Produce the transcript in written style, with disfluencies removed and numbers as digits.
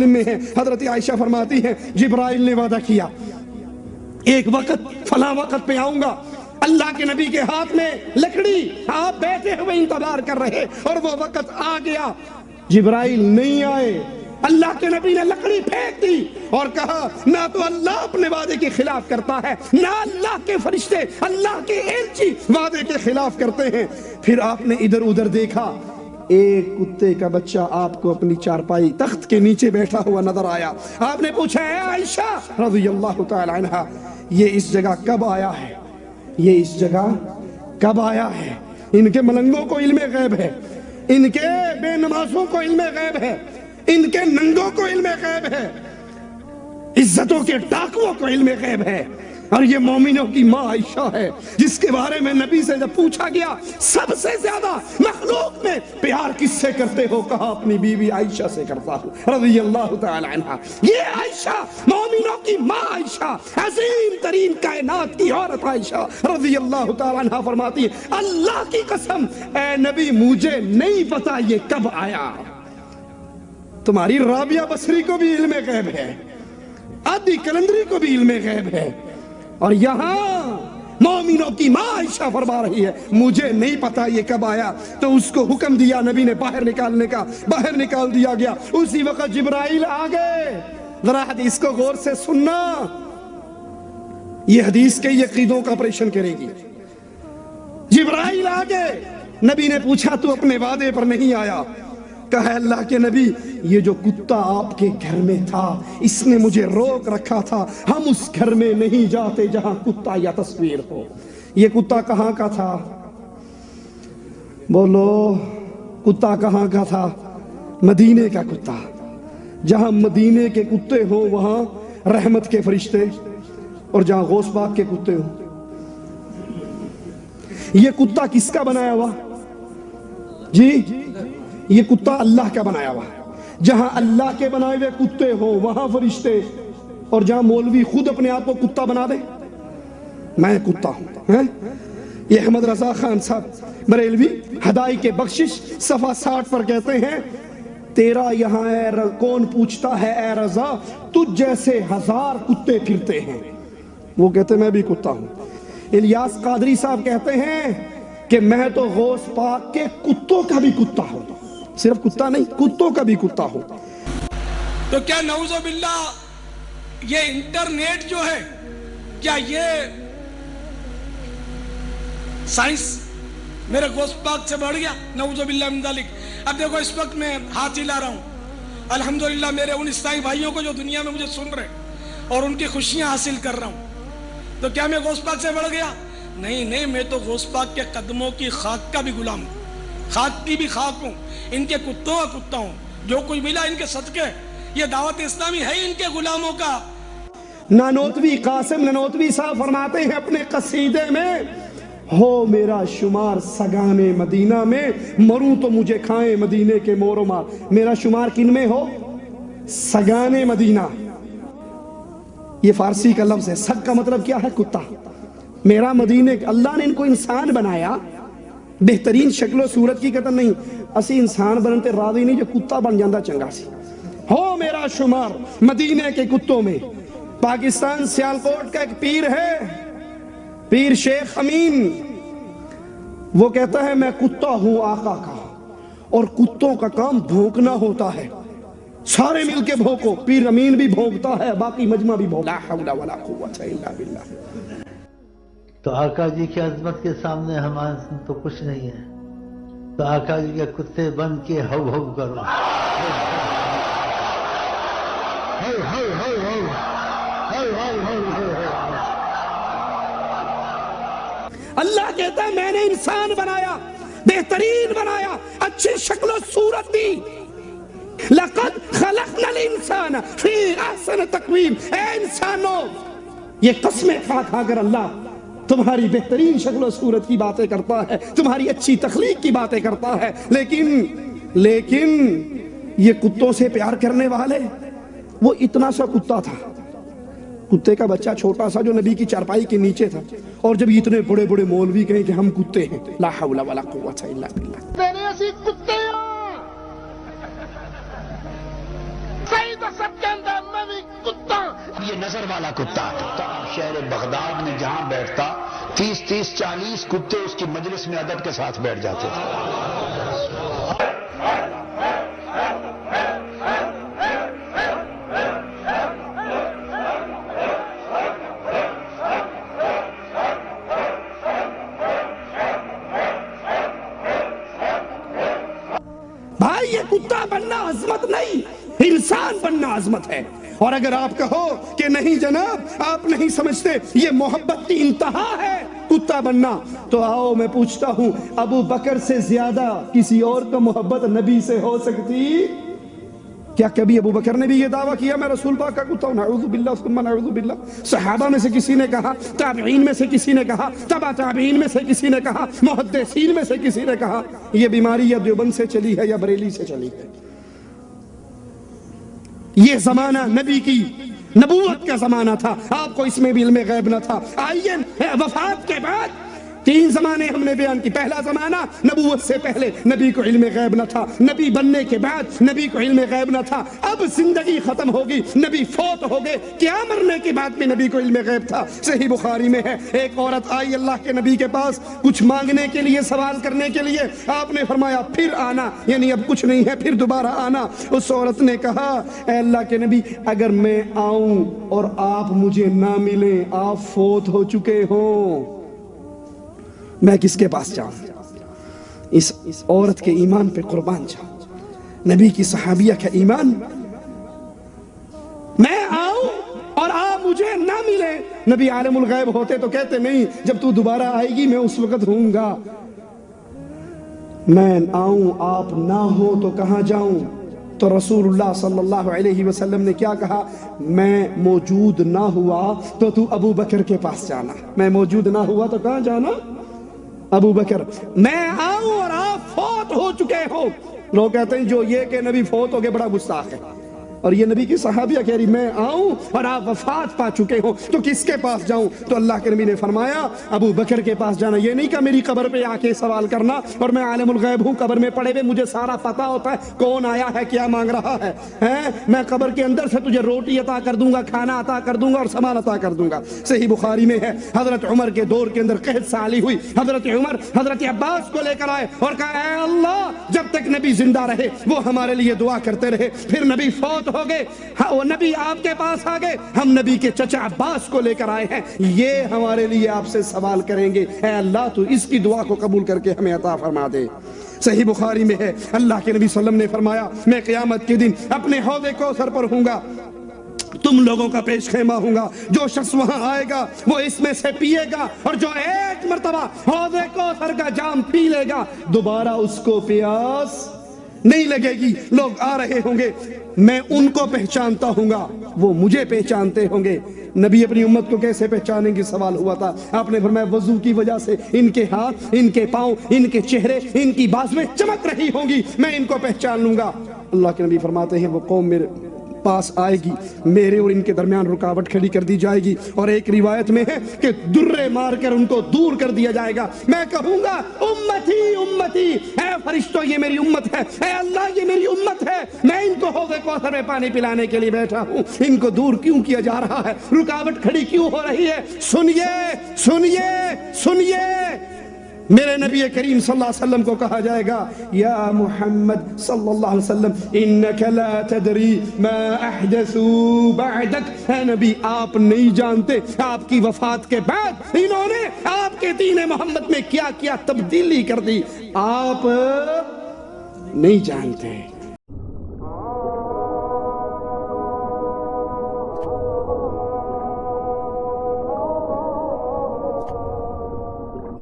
مسلم میں ہے، حضرت عائشہ فرماتی ہیں جبرائیل نے وعدہ کیا ایک وقت فلاں وقت پہ آؤں گا، اللہ کے نبی کے ہاتھ میں لکڑی، آپ بیٹھے ہوئے انتظار کر رہے، اور وہ وقت آ گیا، جبرائیل نہیں آئے، اللہ کے نبی نے لکڑی پھینک دی اور کہا نہ تو اللہ اپنے وعدے کے خلاف کرتا ہے، نہ اللہ کے فرشتے، اللہ کے ایلچی وعدے کے خلاف کرتے ہیں۔ پھر آپ نے ادھر ادھر دیکھا، ایک کتے کا بچہ آپ کو اپنی چارپائی تخت کے نیچے بیٹھا ہوا نظر آیا۔ آپ نے پوچھا اے عائشہ رضی اللہ تعالی عنہا، یہ اس جگہ کب آیا ہے؟ یہ اس جگہ کب آیا ہے؟ ان کے ملنگوں کو علم غیب ہے، ان کے بے نمازوں کو علم غیب ہے، ان کے ننگوں کو علم غیب ہے، عزتوں کے ڈاکووں کو علم غیب ہے، اور یہ مومنوں کی ماں عائشہ ہے جس کے بارے میں نبی سے جب پوچھا گیا سب سے زیادہ مخلوق میں پیار کس سے کرتے ہو، کہا اپنی بیوی عائشہ سے کرتا ہوں رضی اللہ تعالی عنہ۔ یہ عائشہ مومنوں کی ماں عائشہ، عظیم ترین کائنات کی عورت عائشہ رضی اللہ تعالی عنہ فرماتی ہے اللہ کی قسم اے نبی مجھے نہیں پتا یہ کب آیا۔ تمہاری رابعہ بصری کو بھی علم غیب ہے، عادی کلندری کو بھی علم غیب ہے، اور یہاں مومنوں کی ماں عائشہ فرما رہی ہے مجھے نہیں پتا یہ کب آیا۔ تو اس کو حکم دیا نبی نے باہر نکالنے کا، باہر نکال دیا گیا۔ اسی وقت جبرائیل آ گئے۔ ذرا حدیث کو غور سے سننا، یہ حدیث کے عقیدوں کا آپریشن کرے گی۔ جبرائیل آ گئے، نبی نے پوچھا تو اپنے وعدے پر نہیں آیا؟ کہا اللہ کے نبی یہ جو کتا آپ کے گھر میں تھا اس نے مجھے روک رکھا تھا، ہم اس گھر میں نہیں جاتے جہاں کتا یا تصویر ہو۔ یہ کتا کہاں کا تھا؟ بولو، کتا کہاں کا تھا؟ مدینے کا کتا۔ جہاں مدینے کے کتے ہو وہاں رحمت کے فرشتے، اور جہاں غوث پاک کے کتے ہو۔ یہ کتا کس کا بنایا ہوا؟ جی یہ کتا اللہ کا بنایا ہوا ہے۔ جہاں اللہ کے بنائے ہوئے کتے ہو وہاں فرشتے، اور جہاں مولوی خود اپنے آپ کو کتا بنا دے، میں کتا ہوں۔ یہ احمد رضا خان صاحب بریلوی ہدایت بخشش صفحہ 60 پر کہتے ہیں تیرا یہاں کون پوچھتا ہے اے رضا، تجھ جیسے ہزار کتے پھرتے ہیں۔ وہ کہتے ہیں میں بھی کتا ہوں۔ الیاس قادری صاحب کہتے ہیں کہ میں تو غوث پاک کے کتوں کا بھی کتا ہوں، صرف کتا نہیں کتوں کا بھی کتا ہوں۔ تو کیا نعوذ باللہ یہ انٹرنیٹ جو ہے، کیا یہ سائنس میرے غوث پاک سے بڑھ گیا؟ نعوذ باللہ من ذالک۔ اب دیکھو اس وقت میں ہاتھ ہلا رہا ہوں، الحمدللہ میرے ان عیسائی بھائیوں کو جو دنیا میں مجھے سن رہے اور ان کی خوشیاں حاصل کر رہا ہوں، تو کیا میں غوث پاک سے بڑھ گیا؟ نہیں، میں تو غوث پاک کے قدموں کی خاک کا بھی غلام ہوں، خاک کی بھی خاک ہوں، ان کے کتوں کا کتا ہوں، جو کوئی ملا ان کے صدقے۔ یہ دعوت اسلامی ہے ان کے غلاموں کا۔ نانوتوی قاسم نانوتوی صاحب فرماتے ہیں اپنے قصیدے میں ہو میرا شمار سگانے مدینہ میں، مروں تو مجھے کھائیں مدینے کے مور و مار۔ میرا شمار کن میں ہو؟ سگانے مدینہ۔ یہ فارسی کا لفظ ہے، سگ کا مطلب کیا ہے؟ کتا۔ میرا مدینے، اللہ نے ان کو انسان بنایا، بہترین شکل و صورت کی قدر نہیں، اسی انسان بنتے راضی نہیں جو کتا بن جاندہ چنگا سی۔ ہو میرا شمار مدینے کے کتوں میں۔ پاکستان سیالکوٹ کا ایک پیر ہے، پیر شیخ امین، وہ کہتا ہے میں کتا ہوں آقا کا، اور کتوں کا کام بھونکنا ہوتا ہے، سارے مل کے بھونکو۔ پیر امین بھی بھونکتا ہے، باقی مجمع بھی بھونکتا ہے۔ لا حول ولا قوت الا باللہ۔ تو آقا جی کی عظمت کے سامنے ہمارے تو کچھ نہیں ہے، تو آقا جی کے کتے بن کے ہو ہو کرو۔ اللہ کہتا ہے میں نے انسان بنایا، بہترین بنایا، اچھی شکل و صورت دی۔ لقد خلقنا الانسان فی احسن تقویم۔ اے انسانوں، یہ قسمیں کھا کھا کر اللہ تمہاری بہترین شکل و صورت کی باتیں کرتا ہے، تمہاری اچھی تخلیق کی باتیں کرتا ہے، لیکن یہ کتوں سے پیار کرنے والے، وہ اتنا سا کتا تھا، کتے کا بچہ چھوٹا سا جو نبی کی چارپائی کے نیچے تھا، اور جب اتنے بڑے بڑے مولوی کہیں کہ ہم کتے ہیں، لا حول ولا قوت الا باللہ۔ یہ نظر والا کتا شہر بغداد میں جہاں بیٹھتا 30-40 کتے اس کی مجلس میں ادب کے ساتھ بیٹھ جاتے تھے. بھائی یہ کتا بننا عظمت نہیں، انسان بننا عظمت ہے. اور اگر آپ کہو کہ نہیں جناب آپ نہیں سمجھتے یہ محبت کی انتہا ہے کتا بننا، تو آؤ میں پوچھتا ہوں ابو بکر سے زیادہ کسی اور کو محبت نبی سے ہو سکتی؟ کیا کبھی ابو بکر نے بھی یہ دعویٰ کیا میں رسول پاک کا کتا ہوں؟ نعوذ باللہ ثم نعوذ باللہ. صحابہ میں سے کسی نے کہا، تابعین میں سے کسی نے کہا، تبع تابعین میں سے کسی نے کہا، محدثین میں سے کسی نے کہا. یہ بیماری یا دیوبند سے چلی ہے یا بریلی سے چلی ہے. یہ زمانہ نبی کی نبوت کا زمانہ تھا، آپ کو اس میں بھی علم غیب نہ تھا. آئیے وفات کے بعد 3 زمانے ہم نے بیان کی. پہلا زمانہ نبوت سے پہلے نبی کو علم غیب نہ تھا، نبی بننے کے بعد نبی کو علم غیب نہ تھا. اب زندگی ختم ہوگی، نبی فوت ہو گئے، کیا مرنے کے بعد میں نبی کو علم غیب تھا. صحیح بخاری میں ہے ایک عورت آئی اللہ کے نبی کے پاس کچھ مانگنے کے لیے، سوال کرنے کے لیے. آپ نے فرمایا پھر آنا، یعنی اب کچھ نہیں ہے پھر دوبارہ آنا. اس عورت نے کہا اے اللہ کے نبی اگر میں آؤں اور آپ مجھے نہ ملیں، آپ فوت ہو چکے ہوں، میں کس کے پاس جاؤں؟ اس عورت کے ایمان پہ قربان جاؤں، نبی کی صحابیہ کا ایمان. میں آؤں اور آپ مجھے نہ ملے. نبی عالم الغیب ہوتے تو کہتے نہیں جب تو دوبارہ آئے گی میں اس وقت ہوں گا. میں آؤں آپ نہ ہو تو کہاں جاؤں؟ تو رسول اللہ صلی اللہ علیہ وسلم نے کیا کہا؟ میں موجود نہ ہوا تو ابو بکر کے پاس جانا. میں موجود نہ ہوا تو کہاں جانا؟ ابو بکر. میں آؤں اور آپ فوت ہو چکے ہو. لوگ کہتے ہیں جو یہ کہ نبی فوت ہو گئے بڑا گستاخ ہے، اور یہ نبی کی صحابیہ کہہ رہی میں آؤں اور آپ وفات پا چکے ہو تو کس کے پاس جاؤں؟ تو اللہ کے نبی نے فرمایا ابو بکر کے پاس جانا. یہ نہیں کہ میری قبر پہ آ کے سوال کرنا اور میں عالم الغیب ہوں، قبر میں پڑے ہوئے مجھے سارا پتہ ہوتا ہے کون آیا ہے کیا مانگ رہا ہے. میں قبر کے اندر سے تجھے روٹی عطا کر دوں گا، کھانا عطا کر دوں گا اور سامان عطا کر دوں گا. صحیح بخاری میں ہے حضرت عمر کے دور کے اندر قحط سالی ہوئی. حضرت عمر حضرت عباس کو لے کر آئے اور کہا اے اللہ جب تک نبی زندہ رہے وہ ہمارے لیے دعا کرتے رہے. پھر نبی فوت ہو گئے، وہ نبی آپ کے پاس آ گئے، ہم نبی کے چچا عباس کو لے کر آئے ہیں، یہ ہمارے لیے آپ سے سوال کریں گے اے اللہ تو اس کی دعا کو قبول کر کے ہمیں عطا فرما دے. صحیح بخاری میں ہے اللہ کے نبی صلی اللہ علیہ وسلم نے فرمایا میں قیامت کے دن اپنے حوض کوثر پر ہوں گا، تم لوگوں کا پیش خیمہ ہوں گا. جو شخص وہاں آئے گا وہ اس میں سے پیے گا اور جو ایک مرتبہ حوض کوثر کا جام پی لے گا دوبارہ اس کو پیاس نہیں لگے گی. لوگ آ رہے ہوں گے، میں ان کو پہچانتا ہوں گا، وہ مجھے پہچانتے ہوں گے. نبی اپنی امت کو کیسے پہچانیں گے سوال ہوا تھا. آپ نے فرمایا وضو کی وجہ سے ان کے ہاتھ، ان کے پاؤں، ان کے چہرے، ان کی بازویں چمک رہی ہوں گی، میں ان کو پہچان لوں گا. اللہ کے نبی فرماتے ہیں وہ قوم میرے پاس آئے گی، میرے اور ان کے درمیان رکاوٹ کھڑی کر دی جائے گی، اور ایک روایت میں ہے کہ درے مار کر ان کو دور کر دیا جائے گا. میں کہوں گا امتی امتی، اے فرشتوں یہ میری امت ہے، اے اللہ یہ میری امت ہے، میں ان کو حوض کوثر میں پانی پلانے کے لیے بیٹھا ہوں، ان کو دور کیوں کیا جا رہا ہے؟ رکاوٹ کھڑی کیوں ہو رہی ہے؟ سنیے سنیے سنیے. میرے نبی کریم صلی اللہ علیہ وسلم کو کہا جائے گا یا محمد صلی اللہ علیہ وسلم انک لا تدری ما احدثوا بعدک. اے نبی آپ نہیں جانتے آپ کی وفات کے بعد انہوں نے آپ کے دین محمد میں کیا کیا تبدیلی کر دی، آپ نہیں جانتے.